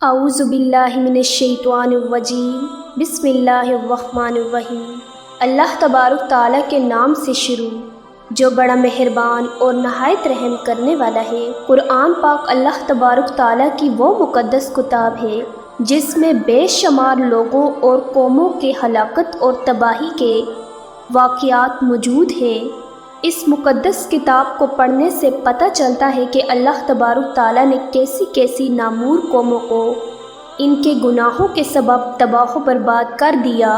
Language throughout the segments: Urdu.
اعوذ باللہ من الشیطان الرجیم بسم اللہ الرحمن الرحیم۔ اللہ تبارک تعالیٰ کے نام سے شروع جو بڑا مہربان اور نہایت رحم کرنے والا ہے۔ قرآن پاک اللہ تبارک تعالیٰ کی وہ مقدس کتاب ہے جس میں بے شمار لوگوں اور قوموں کے ہلاکت اور تباہی کے واقعات موجود ہیں۔ اس مقدس کتاب کو پڑھنے سے پتہ چلتا ہے کہ اللہ تبارک تعالیٰ نے کیسی کیسی نامور قوموں کو ان کے گناہوں کے سبب تباہ و برباد کر دیا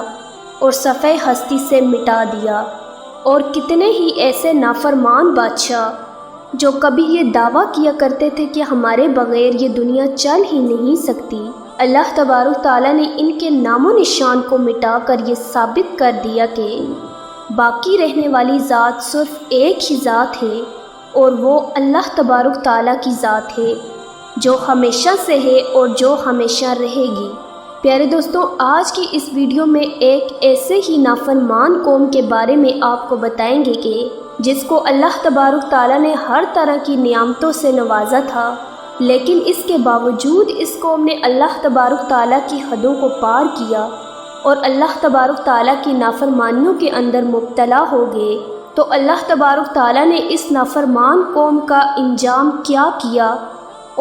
اور صفحہ ہستی سے مٹا دیا، اور کتنے ہی ایسے نافرمان بادشاہ جو کبھی یہ دعویٰ کیا کرتے تھے کہ ہمارے بغیر یہ دنیا چل ہی نہیں سکتی۔ اللہ تبارک تعالیٰ نے ان کے نام و نشان کو مٹا کر یہ ثابت کر دیا کہ باقی رہنے والی ذات صرف ایک ہی ذات ہے، اور وہ اللہ تبارک تعالیٰ کی ذات ہے جو ہمیشہ سے ہے اور جو ہمیشہ رہے گی۔ پیارے دوستوں، آج کی اس ویڈیو میں ایک ایسے ہی نافرمان قوم کے بارے میں آپ کو بتائیں گے کہ جس کو اللہ تبارک تعالیٰ نے ہر طرح کی نعمتوں سے نوازا تھا، لیکن اس کے باوجود اس قوم نے اللہ تبارک تعالیٰ کی حدوں کو پار کیا اور اللہ تبارک تعالیٰ کی نافرمانیوں کے اندر مبتلا ہو گئے۔ تو اللہ تبارک تعالیٰ نے اس نافرمان قوم کا انجام کیا کیا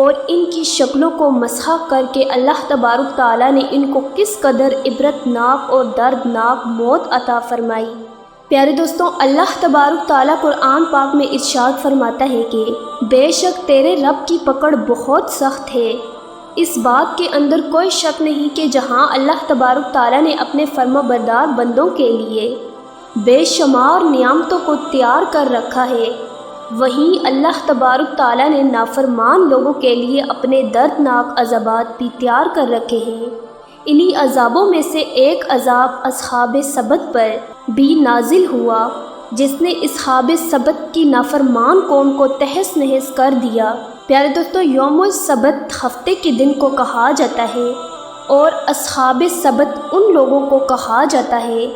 اور ان کی شکلوں کو مسح کر کے اللہ تبارک تعالیٰ نے ان کو کس قدر عبرتناک اور دردناک موت عطا فرمائی۔ پیارے دوستوں، اللہ تبارک تعالیٰ قرآن پاک میں ارشاد فرماتا ہے کہ بے شک تیرے رب کی پکڑ بہت سخت ہے۔ اس بات کے اندر کوئی شک نہیں کہ جہاں اللہ تبارک تعالیٰ نے اپنے فرما بردار بندوں کے لیے بے شمار نعمتوں کو تیار کر رکھا ہے، وہیں اللہ تبارک تعالیٰ نے نافرمان لوگوں کے لیے اپنے دردناک عذابات بھی تیار کر رکھے ہیں۔ انہی عذابوں میں سے ایک عذاب اصحاب سبت پر بھی نازل ہوا، جس نے اصحاب سبت کی نافرمان قوم کو تہس نہس کر دیا۔ پیارے دوستو، یوم السبت ہفتے کے دن کو کہا جاتا ہے، اور اصحاب سبت ان لوگوں کو کہا جاتا ہے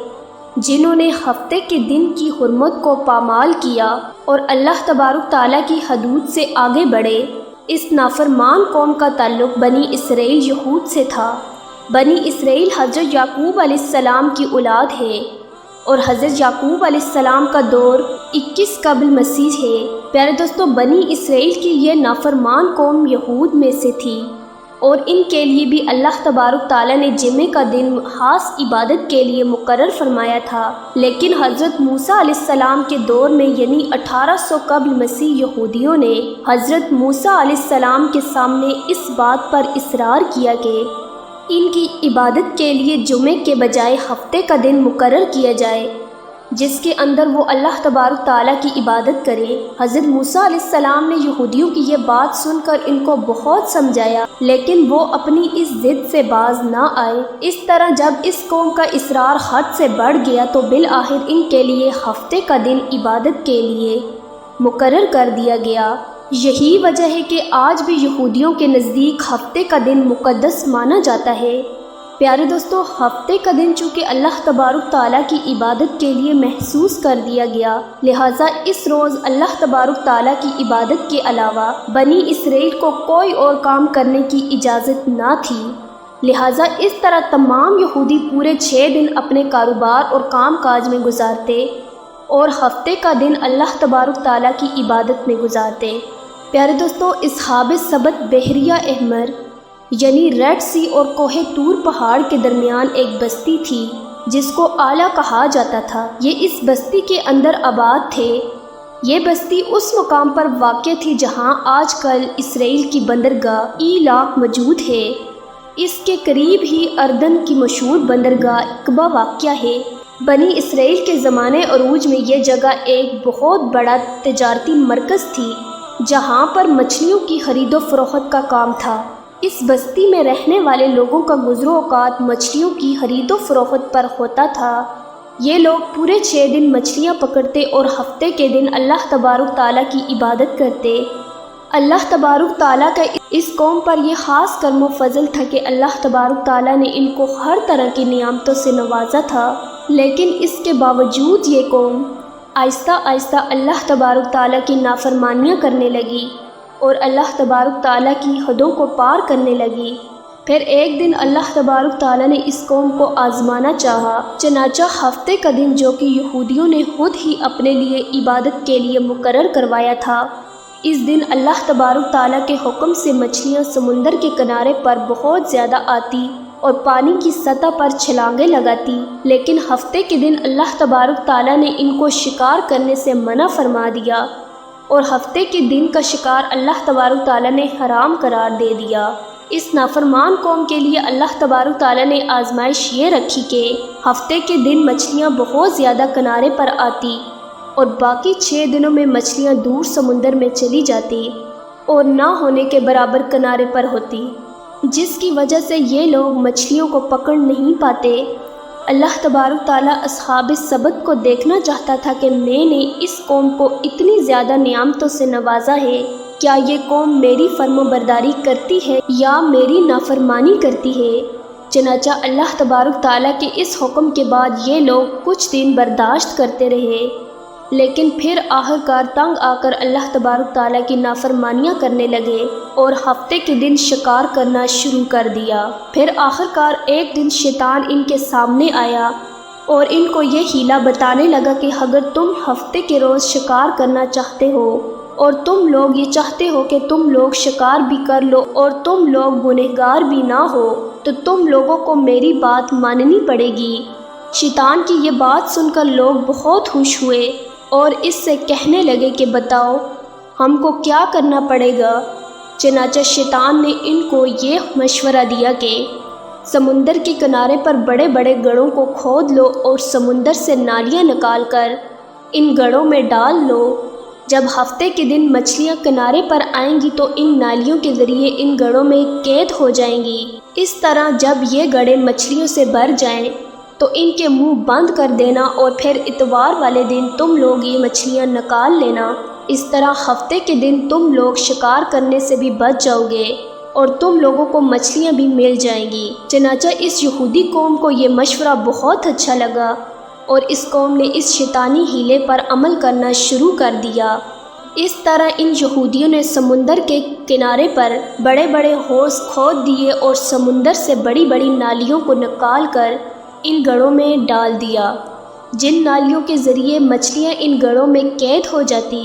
جنہوں نے ہفتے کے دن کی حرمت کو پامال کیا اور اللہ تبارک تعالیٰ کی حدود سے آگے بڑھے۔ اس نافرمان قوم کا تعلق بنی اسرائیل یہود سے تھا۔ بنی اسرائیل حضرت یعقوب علیہ السلام کی اولاد ہے، اور حضرت یعقوب علیہ السلام کا دور 21 قبل مسیح ہے۔ پیارے دوستو، بنی اسرائیل کی یہ نافرمان قوم یہود میں سے تھی، اور ان کے لیے بھی اللہ تبارک تعالیٰ نے جمعے کا دن خاص عبادت کے لیے مقرر فرمایا تھا، لیکن حضرت موسیٰ علیہ السلام کے دور میں یعنی 1800 قبل مسیح یہودیوں نے حضرت موسیٰ علیہ السلام کے سامنے اس بات پر اصرار کیا کہ ان کی عبادت کے لیے جمعے کے بجائے ہفتے کا دن مقرر کیا جائے جس کے اندر وہ اللہ تبارک تعالیٰ کی عبادت کرے۔ حضرت موسیٰ علیہ السلام نے یہودیوں کی یہ بات سن کر ان کو بہت سمجھایا، لیکن وہ اپنی اس ضد سے باز نہ آئے۔ اس طرح جب اس قوم کا اصرار حد سے بڑھ گیا تو بالآخر ان کے لیے ہفتے کا دن عبادت کے لیے مقرر کر دیا گیا۔ یہی وجہ ہے کہ آج بھی یہودیوں کے نزدیک ہفتے کا دن مقدس مانا جاتا ہے۔ پیارے دوستو، ہفتے کا دن چونکہ اللہ تبارک تعالیٰ کی عبادت کے لیے محسوس کر دیا گیا، لہٰذا اس روز اللہ تبارک تعالیٰ کی عبادت کے علاوہ بنی اسرائیل کو کوئی اور کام کرنے کی اجازت نہ تھی۔ لہٰذا اس طرح تمام یہودی پورے 6 دن اپنے کاروبار اور کام کاج میں گزارتے اور ہفتے کا دن اللہ تبارک تعالیٰ کی عبادت میں گزارتے۔ پیارے دوستو، اصحاب سبت بحیرہ احمر یعنی ریڈ سی اور کوہ طور پہاڑ کے درمیان ایک بستی تھی جس کو آلہ کہا جاتا تھا۔ یہ اس بستی کے اندر آباد تھے۔ یہ بستی اس مقام پر واقع تھی جہاں آج کل اسرائیل کی بندرگاہ ایلاق موجود ہے۔ اس کے قریب ہی اردن کی مشہور بندرگاہ عقبہ واقع ہے۔ بنی اسرائیل کے زمانے عروج میں یہ جگہ ایک بہت بڑا تجارتی مرکز تھی جہاں پر مچھلیوں کی خرید و فروخت کا کام تھا۔ اس بستی میں رہنے والے لوگوں کا گزر و اوقات مچھلیوں کی خرید و فروخت پر ہوتا تھا۔ یہ لوگ پورے 6 دن مچھلیاں پکڑتے اور ہفتے کے دن اللہ تبارک تعالیٰ کی عبادت کرتے۔ اللہ تبارک تعالیٰ کا اس قوم پر یہ خاص کرم و فضل تھا کہ اللہ تبارک تعالیٰ نے ان کو ہر طرح کی نعمتوں سے نوازا تھا، لیکن اس کے باوجود یہ قوم آہستہ آہستہ اللہ تبارک تعالیٰ کی نافرمانیاں کرنے لگی اور اللہ تبارک تعالیٰ کی حدوں کو پار کرنے لگی۔ پھر ایک دن اللہ تبارک تعالیٰ نے اس قوم کو آزمانا چاہا، چنانچہ ہفتے کا دن جو کہ یہودیوں نے خود ہی اپنے لیے عبادت کے لیے مقرر کروایا تھا، اس دن اللہ تبارک تعالیٰ کے حکم سے مچھلیاں سمندر کے کنارے پر بہت زیادہ آتی اور پانی کی سطح پر چھلانگیں لگاتی، لیکن ہفتے کے دن اللہ تبارک تعالیٰ نے ان کو شکار کرنے سے منع فرما دیا اور ہفتے کے دن کا شکار اللہ تبارک تعالیٰ نے حرام قرار دے دیا۔ اس نافرمان قوم کے لیے اللہ تبارک تعالیٰ نے آزمائش یہ رکھی کہ ہفتے کے دن مچھلیاں بہت زیادہ کنارے پر آتی اور باقی 6 دنوں میں مچھلیاں دور سمندر میں چلی جاتی اور نہ ہونے کے برابر کنارے پر ہوتی، جس کی وجہ سے یہ لوگ مچھلیوں کو پکڑ نہیں پاتے۔ اللہ تبارک تعالیٰ اصحاب سبت کو دیکھنا چاہتا تھا کہ میں نے اس قوم کو اتنی زیادہ نعمتوں سے نوازا ہے، کیا یہ قوم میری فرم و برداری کرتی ہے یا میری نافرمانی کرتی ہے؟ چنانچہ اللہ تبارک تعالیٰ کے اس حکم کے بعد یہ لوگ کچھ دن برداشت کرتے رہے، لیکن پھر آخرکار تنگ آ کر اللہ تبارک تعالیٰ کی نافرمانیاں کرنے لگے اور ہفتے کے دن شکار کرنا شروع کر دیا۔ پھر آخرکار ایک دن شیطان ان کے سامنے آیا اور ان کو یہ حیلہ بتانے لگا کہ اگر تم ہفتے کے روز شکار کرنا چاہتے ہو اور تم لوگ یہ چاہتے ہو کہ تم لوگ شکار بھی کر لو اور تم لوگ گنہگار بھی نہ ہو، تو تم لوگوں کو میری بات ماننی پڑے گی۔ شیطان کی یہ بات سن کر لوگ بہت خوش ہوئے اور اس سے کہنے لگے کہ بتاؤ ہم کو کیا کرنا پڑے گا؟ چنانچہ شیطان نے ان کو یہ مشورہ دیا کہ سمندر کے کنارے پر بڑے بڑے گڑھوں کو کھود لو اور سمندر سے نالیاں نکال کر ان گڑھوں میں ڈال لو۔ جب ہفتے کے دن مچھلیاں کنارے پر آئیں گی تو ان نالیوں کے ذریعے ان گڑھوں میں قید ہو جائیں گی۔ اس طرح جب یہ گڑھے مچھلیوں سے بھر جائیں تو ان کے منہ بند کر دینا اور پھر اتوار والے دن تم لوگ یہ مچھلیاں نکال لینا۔ اس طرح ہفتے کے دن تم لوگ شکار کرنے سے بھی بچ جاؤ گے اور تم لوگوں کو مچھلیاں بھی مل جائیں گی۔ چنانچہ اس یہودی قوم کو یہ مشورہ بہت اچھا لگا اور اس قوم نے اس شیطانی ہیلے پر عمل کرنا شروع کر دیا۔ اس طرح ان یہودیوں نے سمندر کے کنارے پر بڑے بڑے حوض کھود دیے اور سمندر سے بڑی بڑی نالیوں کو نکال کر ان گڑھوں میں ڈال دیا، جن نالیوں کے ذریعے مچھلیاں ان گڑھوں میں قید ہو جاتی،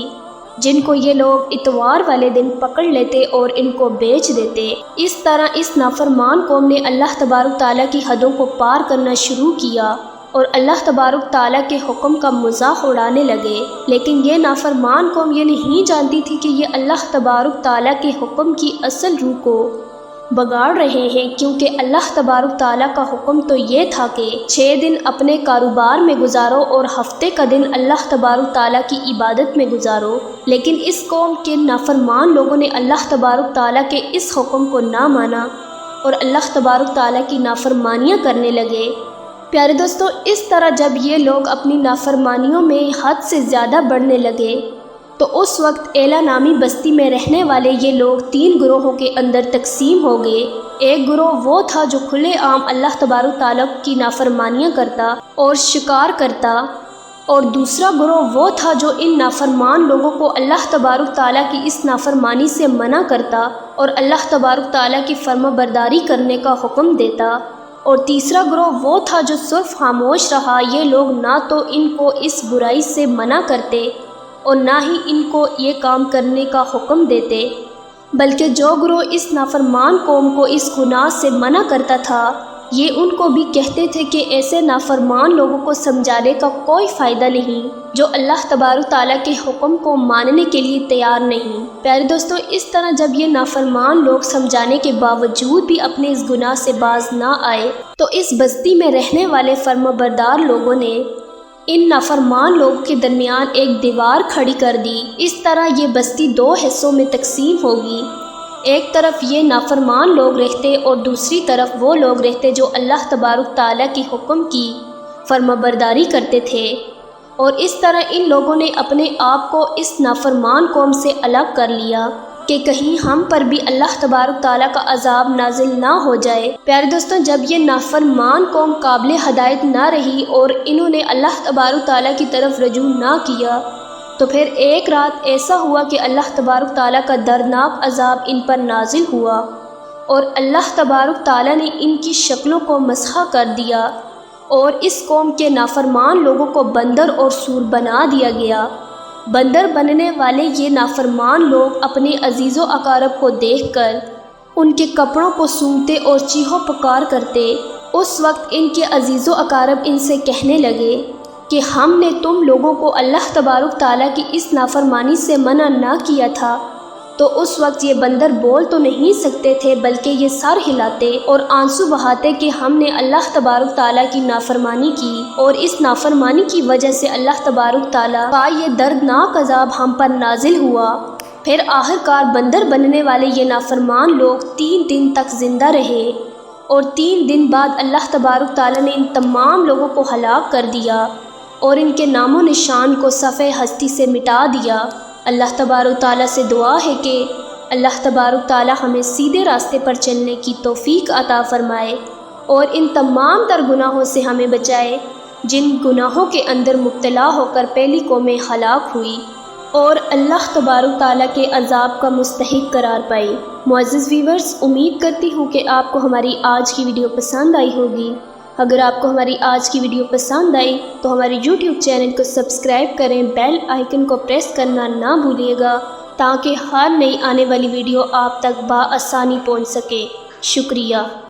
جن کو یہ لوگ اتوار والے دن پکڑ لیتے اور ان کو بیچ دیتے۔ اس طرح اس نافرمان قوم نے اللہ تبارک تعالیٰ کی حدوں کو پار کرنا شروع کیا اور اللہ تبارک تعالیٰ کے حکم کا مذاق اڑانے لگے، لیکن یہ نافرمان قوم یہ نہیں جانتی تھی کہ یہ اللہ تبارک تعالیٰ کے حکم کی اصل روح کو بگاڑ رہے ہیں، کیونکہ اللہ تبارک تعالیٰ کا حکم تو یہ تھا کہ 6 دن اپنے کاروبار میں گزارو اور ہفتے کا دن اللہ تبارک تعالیٰ کی عبادت میں گزارو، لیکن اس قوم کے نافرمان لوگوں نے اللہ تبارک تعالیٰ کے اس حکم کو نہ مانا اور اللہ تبارک تعالیٰ کی نافرمانیاں کرنے لگے۔ پیارے دوستو، اس طرح جب یہ لوگ اپنی نافرمانیوں میں حد سے زیادہ بڑھنے لگے تو اس وقت ایلا نامی بستی میں رہنے والے یہ لوگ 3 گروہوں کے اندر تقسیم ہو گئے۔ ایک گروہ وہ تھا جو کھلے عام اللہ تبارک تعالیٰ کی نافرمانیاں کرتا اور شکار کرتا، اور دوسرا گروہ وہ تھا جو ان نافرمان لوگوں کو اللہ تبارک تعالیٰ کی اس نافرمانی سے منع کرتا اور اللہ تبارک تعالیٰ کی فرما برداری کرنے کا حکم دیتا، اور تیسرا گروہ وہ تھا جو صرف خاموش رہا۔ یہ لوگ نہ تو ان کو اس برائی سے منع کرتے اور نہ ہی ان کو یہ کام کرنے کا حکم دیتے، بلکہ جو گروہ اس نافرمان قوم کو اس گناہ سے منع کرتا تھا، یہ ان کو بھی کہتے تھے کہ ایسے نافرمان لوگوں کو سمجھانے کا کوئی فائدہ نہیں جو اللہ تبارک تعالیٰ کے حکم کو ماننے کے لیے تیار نہیں۔ پیارے دوستو، اس طرح جب یہ نافرمان لوگ سمجھانے کے باوجود بھی اپنے اس گناہ سے باز نہ آئے تو اس بستی میں رہنے والے فرما بردار لوگوں نے ان نافرمان لوگوں کے درمیان ایک دیوار کھڑی کر دی۔ اس طرح یہ بستی 2 حصوں میں تقسیم ہوگی، ایک طرف یہ نافرمان لوگ رہتے اور دوسری طرف وہ لوگ رہتے جو اللہ تبارک تعالیٰ کے حکم کی فرما برداری کرتے تھے، اور اس طرح ان لوگوں نے اپنے آپ کو اس نافرمان قوم سے الگ کر لیا کہ کہیں ہم پر بھی اللہ تبارک تعالیٰ کا عذاب نازل نہ ہو جائے۔ پیارے دوستوں، جب یہ نافرمان قوم قابل ہدایت نہ رہی اور انہوں نے اللہ تبارک تعالیٰ کی طرف رجوع نہ کیا تو پھر ایک رات ایسا ہوا کہ اللہ تبارک تعالیٰ کا دردناک عذاب ان پر نازل ہوا اور اللہ تبارک تعالیٰ نے ان کی شکلوں کو مسخ کر دیا اور اس قوم کے نافرمان لوگوں کو بندر اور سور بنا دیا گیا۔ بندر بننے والے یہ نافرمان لوگ اپنے عزیز و اقارب کو دیکھ کر ان کے کپڑوں کو سونگتے اور چیخو پکار کرتے۔ اس وقت ان کے عزیز و اقارب ان سے کہنے لگے کہ ہم نے تم لوگوں کو اللہ تبارک تعالیٰ کی اس نافرمانی سے منع نہ کیا تھا۔ تو اس وقت یہ بندر بول تو نہیں سکتے تھے، بلکہ یہ سر ہلاتے اور آنسو بہاتے کہ ہم نے اللہ تبارک تعالیٰ کی نافرمانی کی اور اس نافرمانی کی وجہ سے اللہ تبارک تعالیٰ کا یہ دردناک عذاب ہم پر نازل ہوا۔ پھر آخرکار بندر بننے والے یہ نافرمان لوگ 3 دن تک زندہ رہے اور 3 دن بعد اللہ تبارک تعالیٰ نے ان تمام لوگوں کو ہلاک کر دیا اور ان کے نام و نشان کو صفحہ ہستی سے مٹا دیا۔ اللہ تبارک تعالیٰ سے دعا ہے کہ اللہ تبارک تعالیٰ ہمیں سیدھے راستے پر چلنے کی توفیق عطا فرمائے اور ان تمام تر گناہوں سے ہمیں بچائے جن گناہوں کے اندر مبتلا ہو کر پہلی قومیں ہلاک ہوئی اور اللہ تبارک تعالیٰ کے عذاب کا مستحق قرار پائی۔ معزز ویورز، امید کرتی ہوں کہ آپ کو ہماری آج کی ویڈیو پسند آئی ہوگی۔ اگر آپ کو ہماری آج کی ویڈیو پسند آئی تو ہمارے YouTube چینل کو سبسکرائب کریں، بیل آئیکن کو پریس کرنا نہ بھولیے گا تاکہ ہر نئی آنے والی ویڈیو آپ تک بآسانی پہنچ سکے۔ شکریہ۔